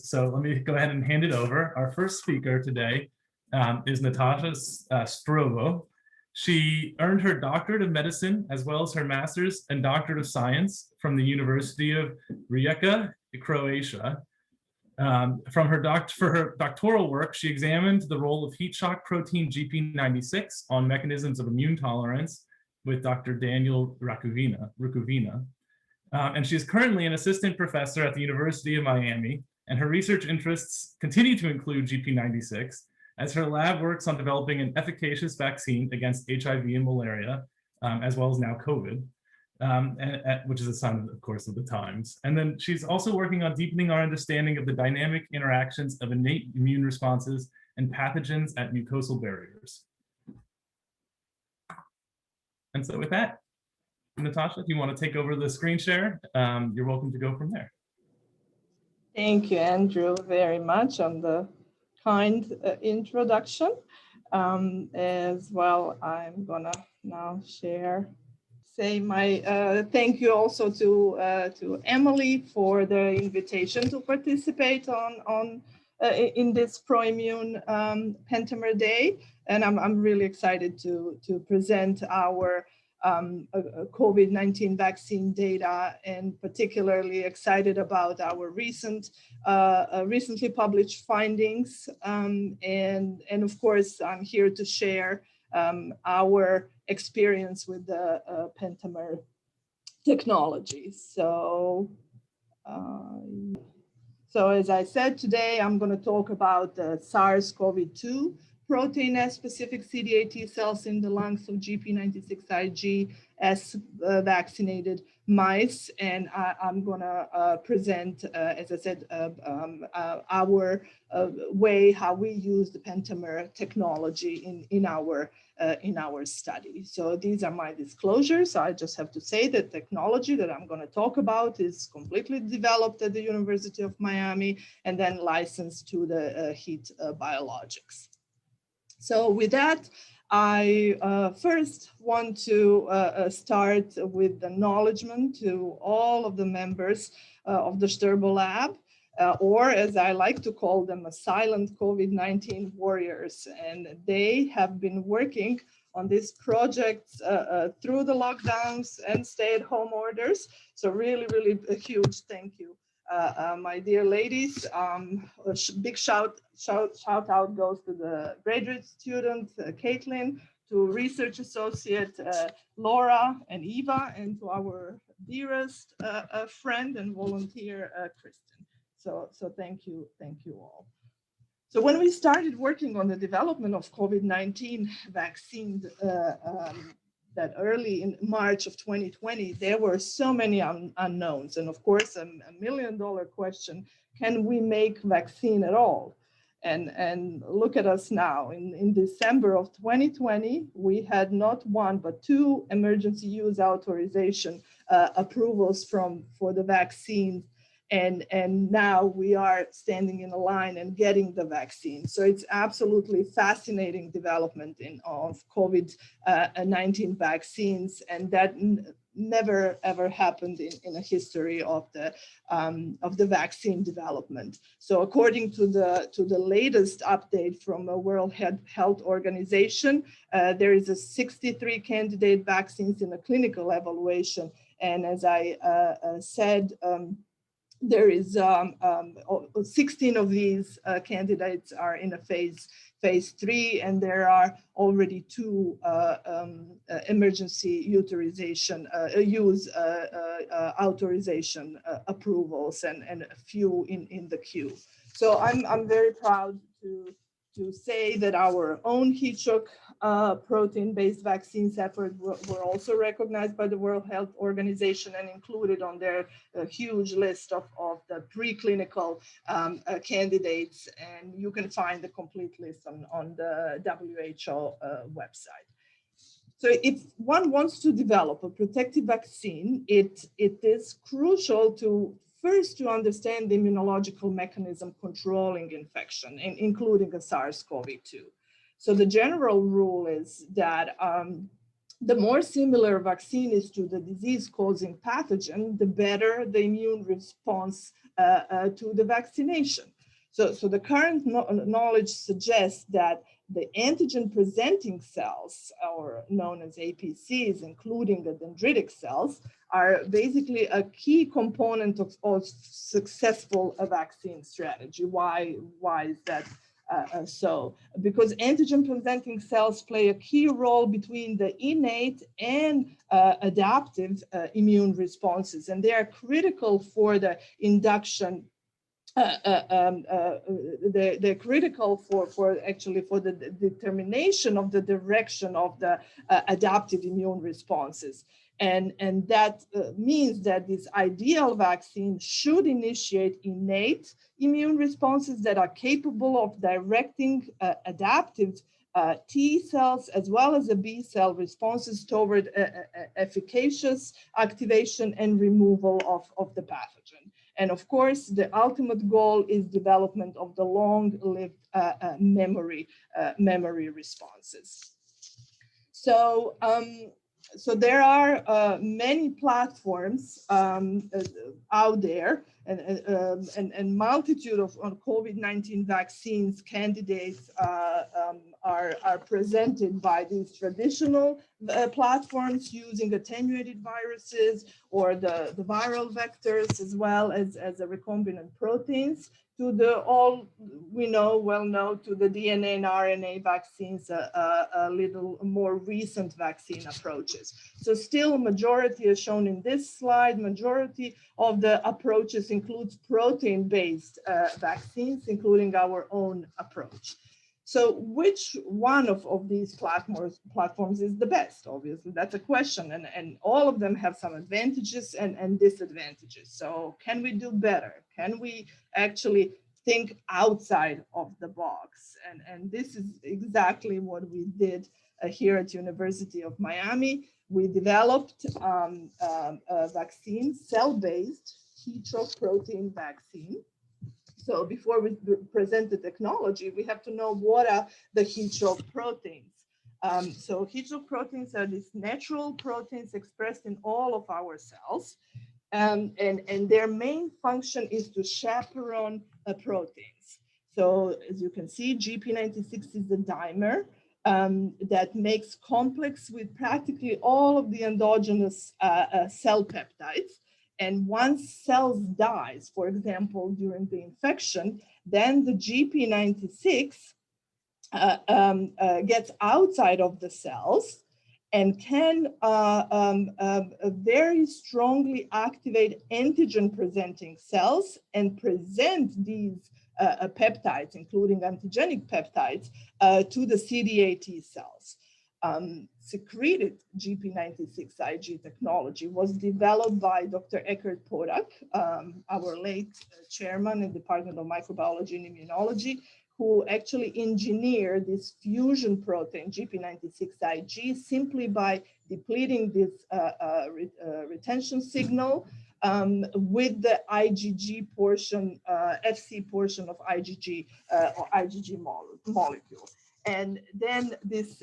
So let me go ahead and hand it over. Our first speaker today is Natasa Strbo. She earned her doctorate of medicine as well as her master's and doctorate of science from the University of Rijeka, Croatia. For her doctoral work, she examined the role of heat shock protein GP96 on mechanisms of immune tolerance with Dr. Daniel Rukavina. And she is currently an assistant professor at the University of Miami, and her research interests continue to include GP96 as her lab works on developing an efficacious vaccine against HIV and malaria, as well as now COVID. Which is a sign, of course, of the times. And then she's also working on deepening our understanding of the dynamic interactions of innate immune responses and pathogens at mucosal barriers. And so with that, Natasa, if you want to take over the screen share, you're welcome to go from there. Thank you, Andrew, very much on the kind introduction. As well, I'm gonna now say my thank you also to Emily for the invitation to participate in this ProImmune Pentamer Day, and I'm really excited to present our COVID-19 vaccine data, and particularly excited about our recently published findings, and of course I'm here to share our experience with the Pentamer technology. So as I said, today I'm going to talk about the SARS-CoV-2 protein S-specific CD8 T cells in the lungs of GP96IG as vaccinated mice, and I'm going to present, as I said, our way how we use the Pentamer technology in our study. So these are my disclosures. I just have to say that technology that I'm going to talk about is completely developed at the University of Miami and then licensed to the Heat Biologics. So with that, I first want to start with acknowledgement to all of the members of the Strbo lab, or as I like to call them, a silent COVID-19 warriors. And they have been working on this project through the lockdowns and stay-at-home orders. So really, really a huge thank you. My dear ladies, a big shout out goes to the graduate student, Caitlin, to research associate, Laura and Eva, and to our dearest friend and volunteer, Kristen. So thank you all. So when we started working on the development of COVID-19 vaccine, that early in March of 2020, there were so many unknowns. And of course, a $1 million question, can we make vaccine at all? And look at us now. In December of 2020, we had not one, but 2 emergency use authorization approvals for the vaccine. And now we are standing in a line and getting the vaccine. So it's absolutely fascinating development of COVID-19 vaccines, and that never ever happened in the history of the vaccine development. So according to the latest update from the World Health Organization, there is a 63 candidate vaccines in a clinical evaluation, and as I said. There is 16 of these candidates are in a phase 3, and there are already 2 emergency utilization use authorization approvals, and a few in the queue. So I'm very proud to say that our own heat shock protein-based vaccines effort were also recognized by the World Health Organization and included on their huge list of the preclinical candidates. And you can find the complete list on the WHO website. So if one wants to develop a protective vaccine, it is crucial to first understand the immunological mechanism controlling infection, including a SARS-CoV-2. So the general rule is that the more similar a vaccine is to the disease-causing pathogen, the better the immune response to the vaccination. So the current knowledge suggests that the antigen-presenting cells, or known as APCs, including the dendritic cells, are basically a key component of successful vaccine strategy. Why is that so? Because antigen-presenting cells play a key role between the innate and adaptive immune responses, and they are critical for the induction. They're critical for the determination of the direction of the adaptive immune responses. And that means that this ideal vaccine should initiate innate immune responses that are capable of directing adaptive T cells as well as the B cell responses toward efficacious activation and removal of the pathogen. And of course, the ultimate goal is development of the long-lived memory responses. So, so there are many platforms out there, and multitude of COVID-19 vaccines candidates are presented by these traditional platforms using attenuated viruses or the viral vectors, as well as the recombinant proteins, to the all we know, well known, to the DNA and RNA vaccines, a little more recent vaccine approaches. So still majority, as shown in this slide, majority of the approaches includes protein-based vaccines, including our own approach. So which one of these platforms is the best? Obviously, that's a question, and all of them have some advantages and disadvantages. So can we do better? Can we actually think outside of the box? And this is exactly what we did here at University of Miami. We developed a vaccine, cell-based shcok protein vaccine. So before we present the technology, we have to know what are the shcok proteins. So shcok proteins are these natural proteins expressed in all of our cells. And their main function is to chaperone proteins. So as you can see, GP96 is the dimer that makes complex with practically all of the endogenous cell peptides. And once cells dies, for example, during the infection, then the GP96 gets outside of the cells and can very strongly activate antigen-presenting cells and present these peptides, including antigenic peptides, to the CD8 T cells. Secreted GP96 Ig technology was developed by Dr. Eckhard Podak, our late chairman in the Department of Microbiology and Immunology, who actually engineered this fusion protein, GP96 Ig, simply by depleting this retention signal with the IgG portion, Fc portion of IgG or IgG molecule. And then this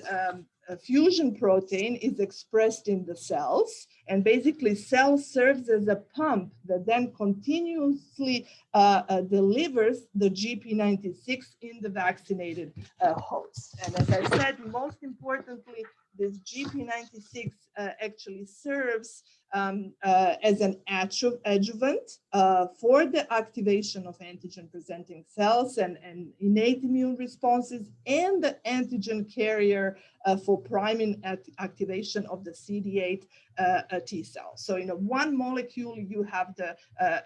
fusion protein is expressed in the cells, and basically cell serves as a pump that then continuously delivers the GP96 in the vaccinated host. And as I said, most importantly, this GP96 actually serves as an adjuvant for the activation of antigen-presenting cells and innate immune responses, and the antigen carrier for priming activation of the CD8 T cells. So in one molecule, you have the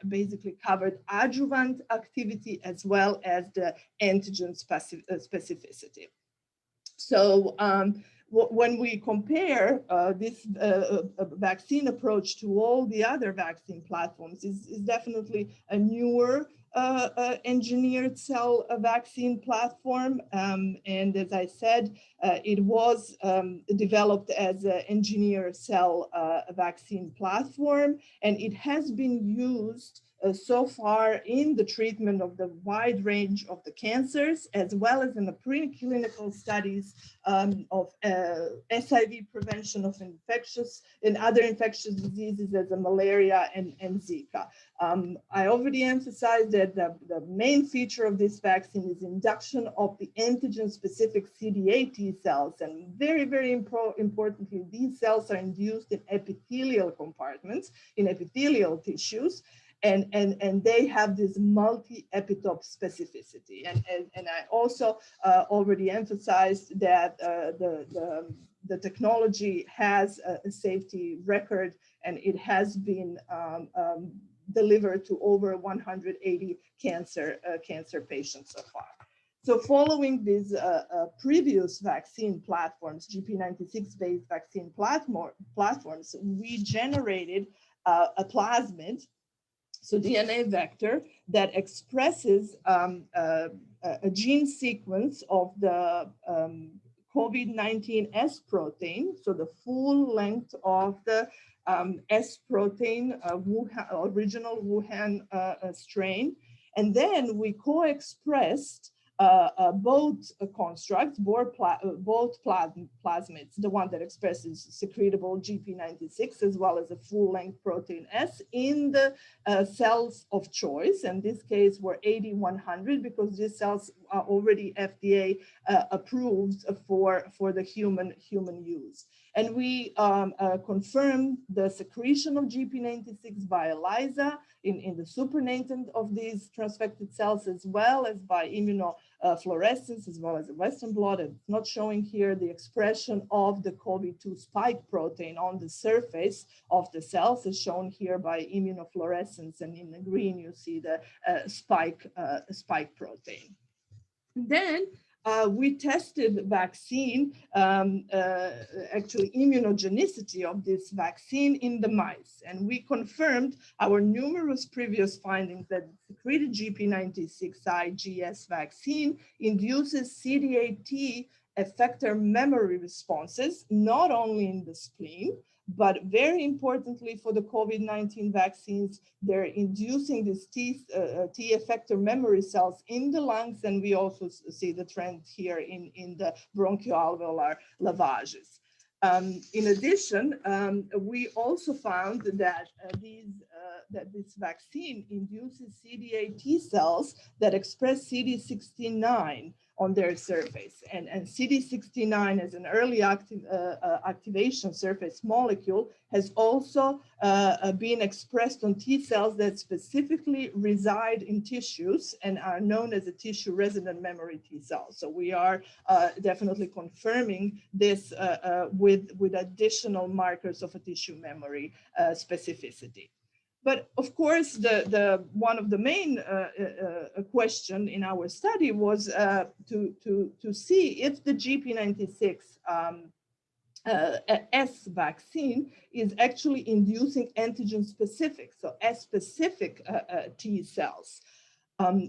basically covered adjuvant activity as well as the antigen specificity. So when we compare this vaccine approach to all the other vaccine platforms, is definitely a newer engineered cell vaccine platform. And as I said, it was developed as an engineered cell vaccine platform, and it has been used so far in the treatment of the wide range of the cancers, as well as in the preclinical studies of SIV prevention of infectious and other infectious diseases as malaria and Zika. I already emphasized that the main feature of this vaccine is induction of the antigen-specific CD8 T cells, and very, very importantly, these cells are induced in epithelial compartments, in epithelial tissues, and they have this multi-epitope specificity. And I also already emphasized that the technology has a safety record, and it has been delivered to over 180 cancer patients so far. So following these previous vaccine platforms, GP96-based vaccine platforms, we generated a plasmid, so DNA vector, that expresses a gene sequence of the COVID-19 S protein, so the full length of the S protein, original Wuhan strain. And then we co-expressed both constructs, both plasmids, the one that expresses secretable GP96 as well as a full-length protein S in the cells of choice. In this case, were 8100 because these cells are already FDA approved for the human use. And we confirmed the secretion of GP96 by ELISA in the supernatant of these transfected cells, as well as by immunofluorescence, as well as the Western blot. It's not showing here the expression of the COVID-2 Spike protein on the surface of the cells, as shown here by immunofluorescence. And in the green, you see the spike protein. And then we tested vaccine, actually immunogenicity of this vaccine in the mice. And we confirmed our numerous previous findings that secreted GP96I-GS vaccine induces CD8 T effector memory responses, not only in the spleen, but very importantly for the COVID-19 vaccines, they're inducing these T effector memory cells in the lungs, and we also see the trend here in the bronchoalveolar lavages. In addition, we also found that this vaccine induces CD8 T cells that express CD69 on their surface. And CD69 as an early activation surface molecule has also been expressed on T cells that specifically reside in tissues and are known as a tissue resident memory T cells. So we are definitely confirming this with additional markers of a tissue memory specificity. But of course, one of the main question in our study was to see if the GP96 S vaccine is actually inducing antigen specific, so S specific T cells.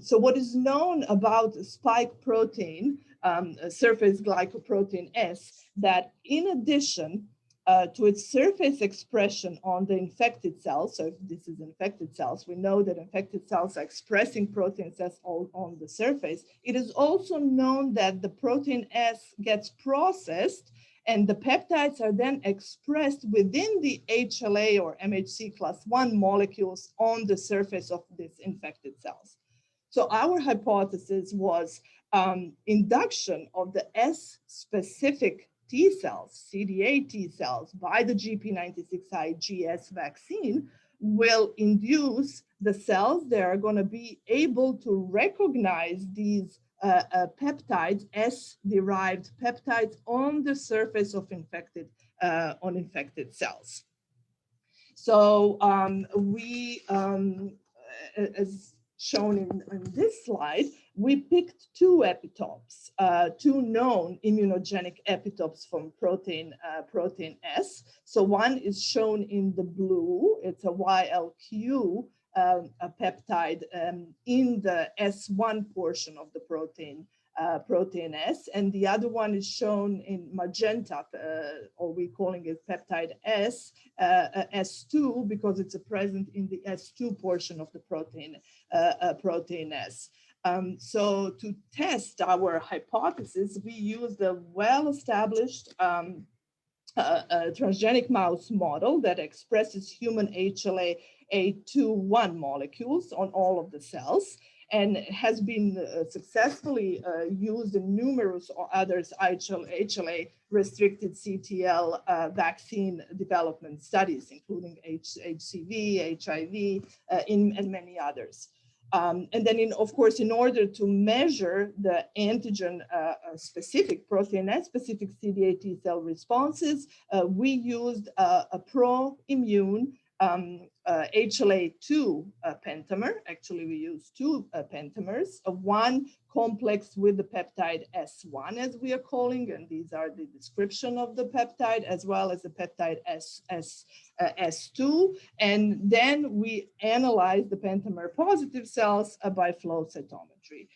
So what is known about spike protein, surface glycoprotein S, that in addition to its surface expression on the infected cells, so if this is infected cells, we know that infected cells are expressing protein S on the surface. It is also known that the protein S gets processed and the peptides are then expressed within the HLA or MHC class 1 molecules on the surface of these infected cells. So our hypothesis was induction of the S-specific T cells, CD8 T cells, by the GP96I-GS vaccine will induce the cells that are going to be able to recognize these peptides, S-derived peptides, on the surface of infected cells. So as shown in this slide, we picked two epitopes, two known immunogenic epitopes from protein S. So one is shown in the blue. It's a YLQ a peptide in the S1 portion of the protein protein S, and the other one is shown in magenta, or we're calling it peptide S, S2, because it's present in the S2 portion of the protein, protein S. So to test our hypothesis, we used a well-established transgenic mouse model that expresses human HLA-A2-1 molecules on all of the cells, and has been successfully used in numerous others HLA-restricted CTL vaccine development studies, including HCV, HIV, and many others. And then, of course, in order to measure the antigen specific, protein S specific CD8 T cell responses, we used a ProImmune HLA-2 pentamer. Actually, we used two pentamers, one complex with the peptide S1, as we are calling, and these are the description of the peptide, as well as the peptide S2. And then we analyzed the pentamer positive cells by flow cytometry.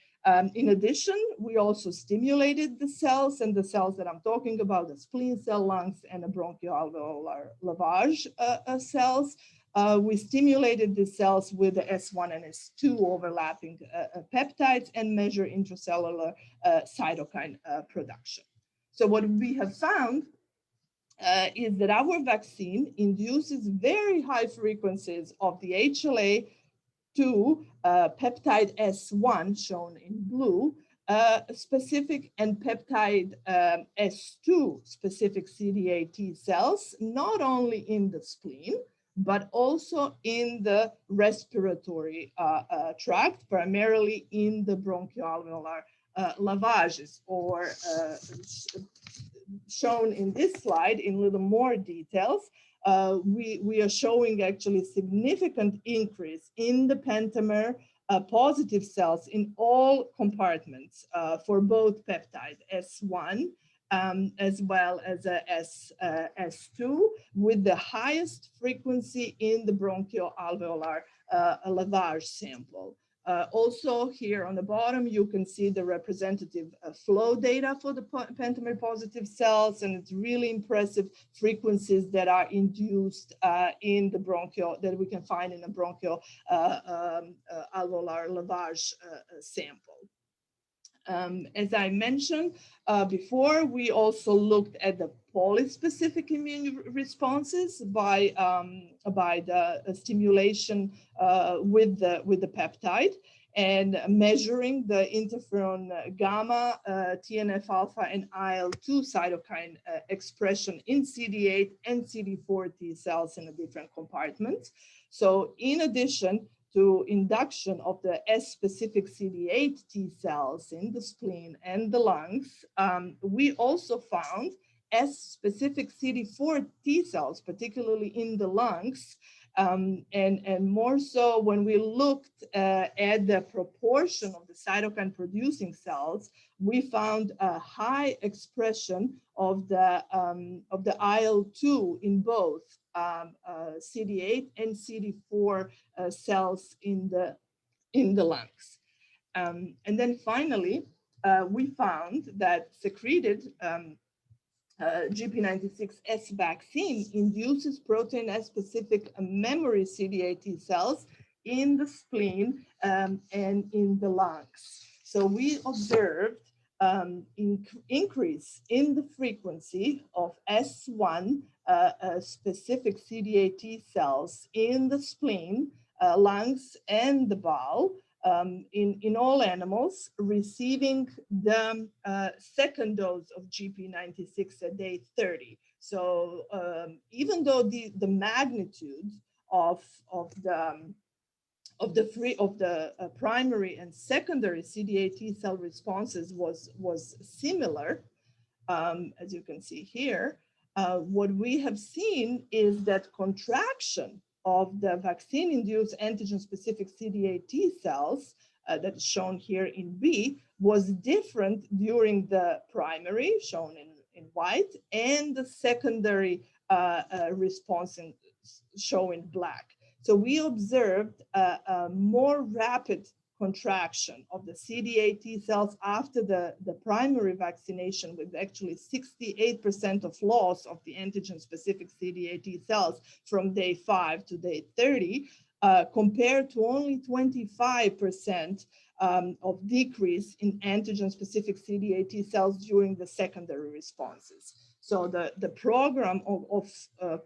In addition, we also stimulated the cells, and the cells that I'm talking about, the spleen cell, lungs, and the bronchoalveolar lavage cells. We stimulated the cells with the S1 and S2 overlapping peptides and measure intracellular cytokine production. So what we have found is that our vaccine induces very high frequencies of the HLA-2 peptide S1, shown in blue, specific, and peptide S2 specific CD8 T cells, not only in the spleen, but also in the respiratory tract, primarily in the bronchoalveolar lavages, or shown in this slide in a little more details. We are showing actually significant increase in the pentamer positive cells in all compartments for both peptide S1 as well as S2, with the highest frequency in the bronchoalveolar lavage sample. Also here on the bottom, you can see the representative flow data for the pentamer positive cells, and it's really impressive frequencies that are induced in the bronchial, that we can find in the bronchial alveolar lavage sample. As I mentioned before, we also looked at the polyspecific immune responses by the stimulation with the peptide, and measuring the interferon gamma, TNF alpha, and IL-2 cytokine expression in CD8 and CD4 T cells in the different compartments. So in addition to induction of the S-specific CD8 T cells in the spleen and the lungs, we also found S-specific CD4 T cells, particularly in the lungs, and more so when we looked at the proportion of the cytokine producing cells, we found a high expression of the IL-2 in both CD8 and CD4 cells in the lungs. And then finally, we found that secreted GP96S vaccine induces protein S-specific memory CD8 T cells in the spleen and in the lungs. So we observed increase in the frequency of S1 specific CD8 T cells in the spleen, lungs, and the bowel, in all animals receiving the second dose of GP96 at day 30. So even though the magnitude of the primary and secondary CD8 T cell responses was similar, as you can see here, what we have seen is that contraction of the vaccine-induced antigen-specific CD8 T cells that is shown here in B was different during the primary, shown in white, and the secondary response shown in black. So we observed a more rapid contraction of the CD8 T cells after the primary vaccination, with actually 68% of loss of the antigen-specific CD8 T cells from day 5 to day 30, compared to only 25% of decrease in antigen-specific CD8 T cells during the secondary responses. So the program of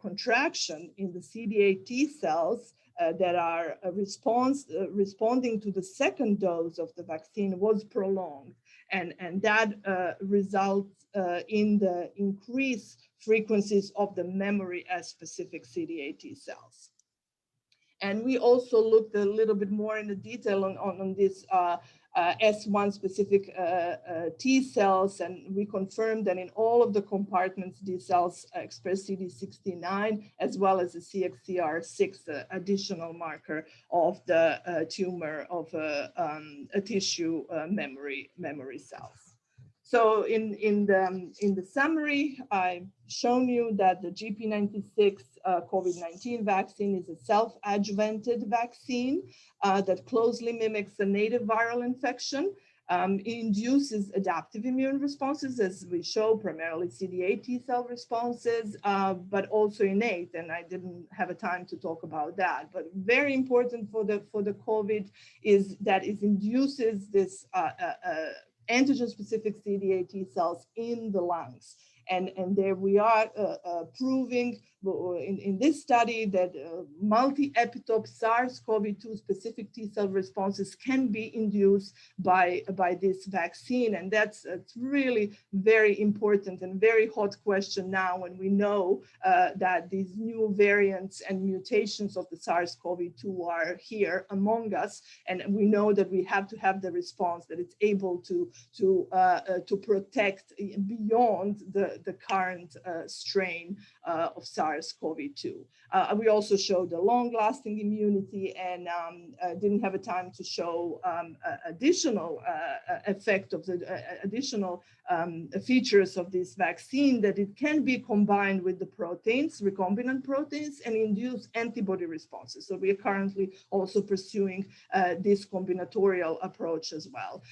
contraction in the CD8 T cells that are responding to the second dose of the vaccine was prolonged. And that results in the increased frequencies of the memory as specific CD8 T cells. And we also looked a little bit more in the detail on this S1 specific T cells, and we confirmed that in all of the compartments, these cells express CD69 as well as the CXCR6, the additional marker of the tumor of a tissue memory cells. So in the summary, I've shown you that the GP96 COVID-19 vaccine is a self-adjuvanted vaccine that closely mimics a native viral infection. It induces adaptive immune responses, as we show, primarily CD8 T cell responses, but also innate, and I didn't have a time to talk about that. But very important for the COVID is that it induces this antigen-specific CD8 T cells in the lungs. And there we are proving in this study that multi-epitope SARS-CoV-2 specific T cell responses can be induced by this vaccine. And that's really very important and very hot question now when we know that these new variants and mutations of the SARS-CoV-2 are here among us. And we know that we have to have the response that it's able to protect beyond the current strain of SARS-CoV-2. We also showed the long-lasting immunity, and didn't have a time to show additional effect of the additional features of this vaccine, that it can be combined with the proteins, recombinant proteins, and induce antibody responses. So we are currently also pursuing this combinatorial approach as well.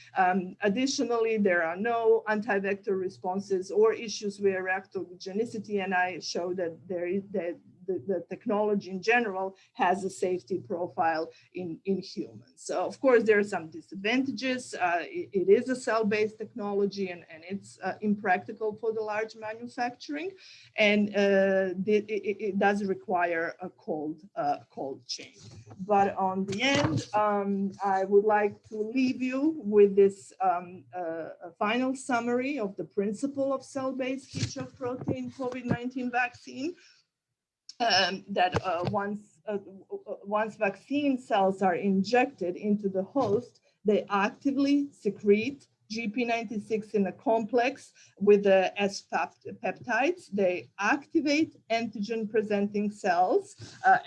Additionally, there are no anti-vector responses or issues with immunogenicity, and I show that the technology in general has a safety profile in humans. So of course, there are some disadvantages. It is a cell-based technology, and it's impractical for the large manufacturing, and it does require a cold chain. But on the end, I would like to leave you with this final summary of the principle of cell-based shcok protein COVID-19 vaccine. That once vaccine cells are injected into the host, they actively secrete GP96 in a complex with the S peptides. They activate antigen-presenting cells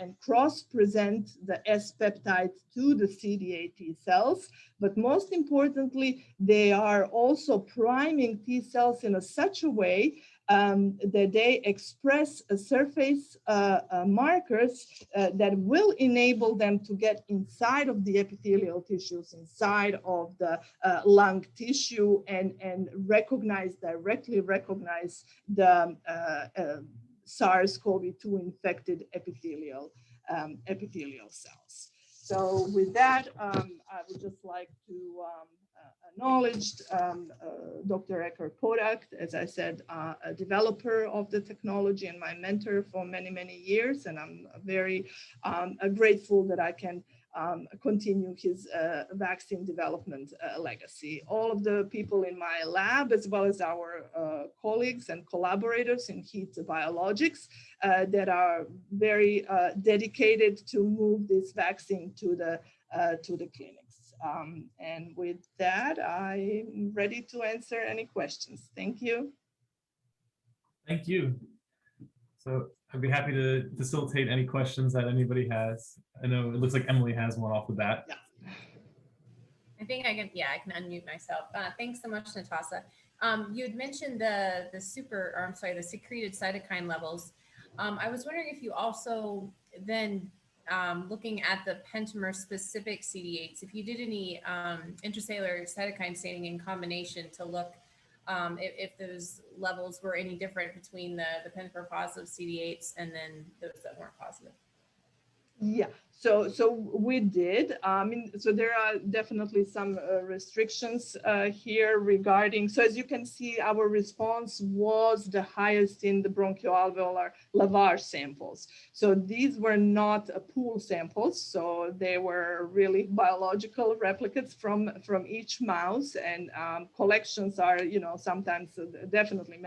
and cross-present the S peptides to the CD8 T cells. But most importantly, they are also priming T cells in such a way that they express a surface markers that will enable them to get inside of the epithelial tissues, inside of the lung tissue, and directly recognize the SARS-CoV-2 infected epithelial cells. So with that, I would just like to acknowledge Dr. Eckhard Podak, as I said, a developer of the technology and my mentor for many, many years. And I'm very grateful that I can continue his vaccine development legacy. All of the people in my lab, as well as our colleagues and collaborators in heat biologics that are very dedicated to move this vaccine to the clinics. And with that, I'm ready to answer any questions. Thank you. Thank you. So I'd be happy to facilitate any questions that anybody has. I know it looks like Emily has one off the bat. Yeah. I think I can unmute myself. Thanks so much, Natasa. You had mentioned the secreted cytokine levels. I was wondering if you also then looking at the Pentamer specific CD8s, if you did any intracellular cytokine staining in combination to look if those levels were any different between the Pentamer positive CD8s and then those that weren't positive. Yeah, so we did. I mean, so there are definitely some restrictions here regarding. So as you can see, our response was the highest in the bronchoalveolar lavar samples. So these were not pool samples. So they were really biological replicates from each mouse, and collections are, you know, sometimes definitely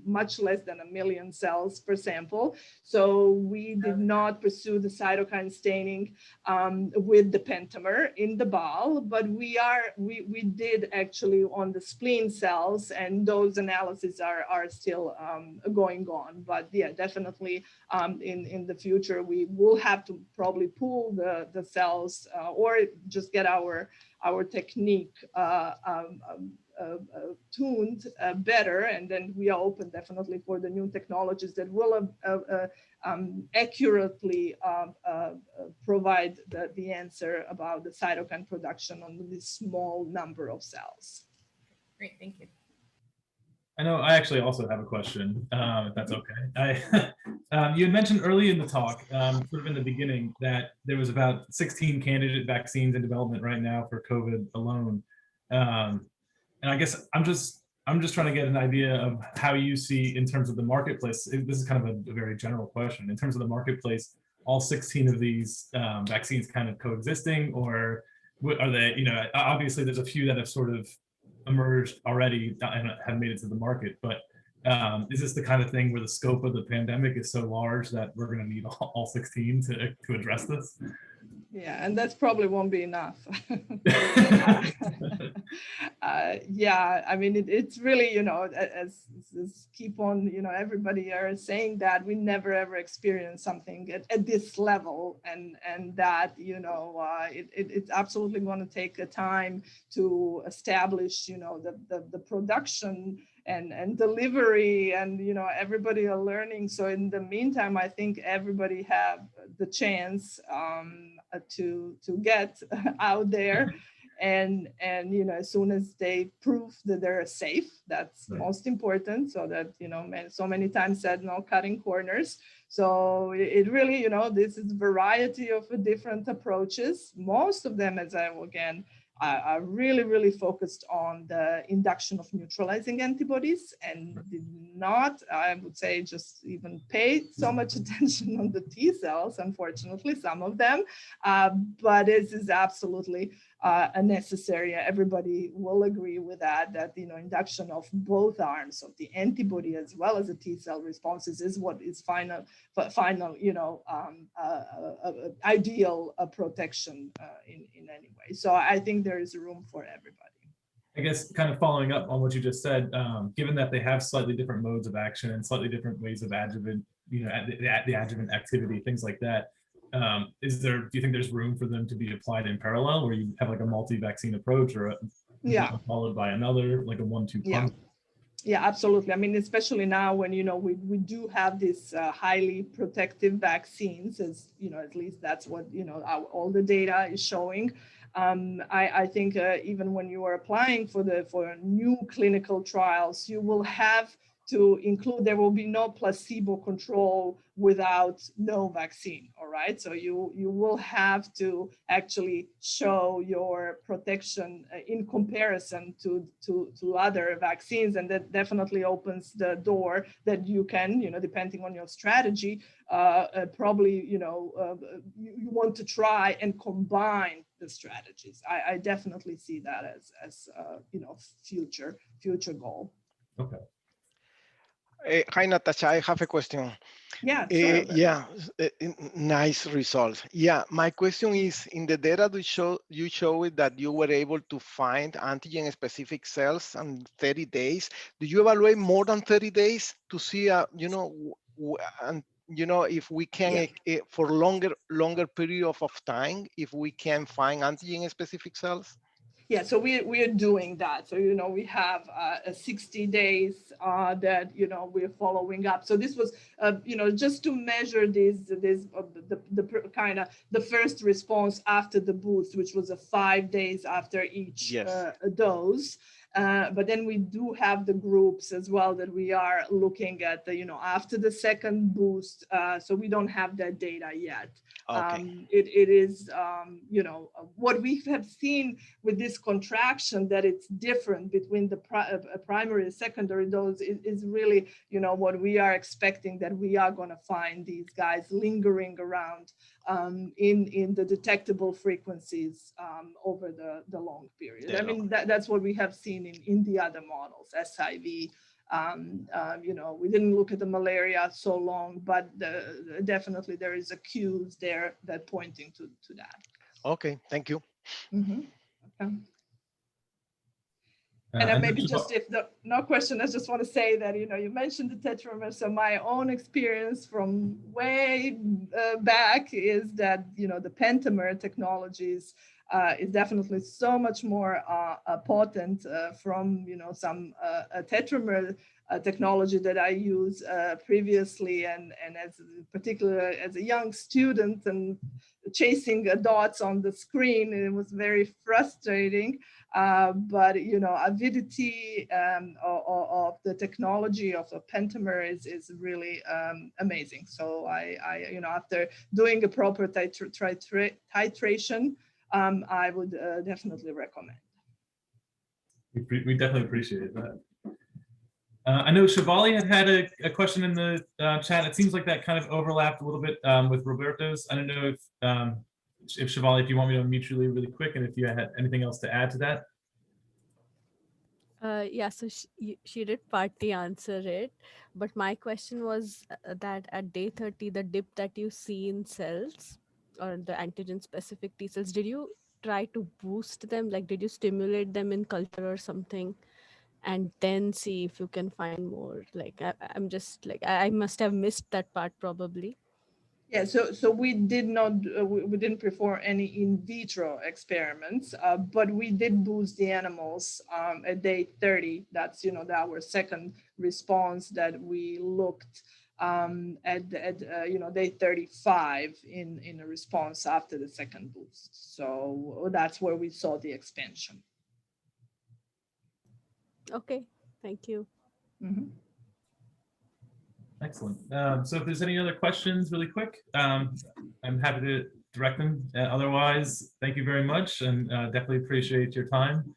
much less than 1 million cells per sample. So we did not pursue the cytokine staining with the Pentamer in the ball, but we did actually on the spleen cells, and those analyses are still going on. But yeah, definitely in the future we will have to probably pool the cells or just get our technique tuned better, and then we are open definitely for the new technologies that will accurately provide the answer about the cytokine production on this small number of cells. Great, thank you. I know I actually also have a question, if that's okay. You had mentioned early in the talk, sort of in the beginning, that there was about 16 candidate vaccines in development right now for COVID alone. And I guess I'm just trying to get an idea of how you see in terms of the marketplace. This is kind of a very general question. In terms of the marketplace, all 16 of these vaccines kind of coexisting, or are they, you know, obviously there's a few that have sort of emerged already and have made it to the market, but is this the kind of thing where the scope of the pandemic is so large that we're going to need all 16 to address this? Yeah, and that's probably won't be enough. Yeah, I mean, it's really, you know, as keep on, you know, everybody are saying that we never ever experienced something at this level, and that, you know, it's absolutely going to take a time to establish, you know, the production and delivery, and, you know, everybody are learning. So in the meantime, I think everybody have the chance to get out there, and you know, as soon as they prove that they're safe, that's right. Most important. So that, you know, so many times said, no cutting corners. So it really, you know, this is variety of different approaches. Most of them, as I will again, are really focused on the induction of neutralizing antibodies, and did not, I would say, just even pay so much attention on the T cells, unfortunately, some of them, but this is absolutely necessary. Everybody will agree with that, you know, induction of both arms of the antibody as well as the T cell responses is what is final, you know, ideal protection in any way. So I think there is room for everybody. I guess kind of following up on what you just said, given that they have slightly different modes of action and slightly different ways of adjuvant, you know, the adjuvant activity, things like that, do you think there's room for them to be applied in parallel, where you have like a multi-vaccine approach, or one followed by another, like a 1-2 punch? Yeah, absolutely. I mean, especially now when, you know, we do have these highly protective vaccines, as, you know, at least that's what, you know, all the data is showing. I think even when you are applying for new clinical trials, you will have to include, there will be no placebo control without no vaccine, all right? So you will have to actually show your protection in comparison to other vaccines, and that definitely opens the door that you can, you know, depending on your strategy, probably, you know, you want to try and combine the strategies. I definitely see that as you know, future goal. Okay. Hi, Natasha, I have a question. Yeah, sure. Nice result. Yeah, my question is, in the data you showed that you were able to find antigen-specific cells in 30 days. Do you evaluate more than 30 days to see, you know, if we can, for longer period of time, if we can find antigen-specific cells? Yeah, so we are doing that. So, we have 60 days that, we're following up. So this was, just to measure the kind of the first response after the boost, which was 5 days after each Yes. dose. But then we do have the groups as well that we are looking at, after the second boost. So we don't have that data yet. Okay. It is, what we have seen with this contraction, that it's different between the primary and secondary dose is really, what we are expecting, that we are going to find these guys lingering around in the detectable frequencies over the long period. I mean, that's what we have seen in the other models, SIV. We didn't look at the malaria so long, but definitely there is a cues there that pointing to that. Okay, thank you. Mm-hmm. Okay. And then maybe just no question, I just want to say that, you mentioned the tetramer. So my own experience from way back is that, the Pentamer technologies is definitely so much more potent from, some tetramer technology that I used previously. And as particular as a young student and chasing dots on the screen, it was very frustrating. But avidity of the technology of the Pentamer is really amazing. So I after doing a proper titration, I would definitely recommend. We definitely appreciate that. I know Shivali had a question in the chat. It seems like that kind of overlapped a little bit with Roberto's. I don't know if Shivali, if you want me to unmute you really quick, and if you had anything else to add to that. Yeah, so she did partly answer it, but my question was that at day 30, the dip that you see in cells or the antigen specific T cells, did you try to boost them? Like, did you stimulate them in culture or something, and then see if you can find more? Like, I'm just like, I must have missed that part probably. Yeah, so we did not, we didn't perform any in vitro experiments, but we did boost the animals at day 30. That's, our second response that we looked at day 35 in a response after the second boost. So that's where we saw the expansion. Okay, thank you. Mm-hmm. Excellent. So if there's any other questions really quick, I'm happy to direct them. Otherwise, thank you very much, and definitely appreciate your time.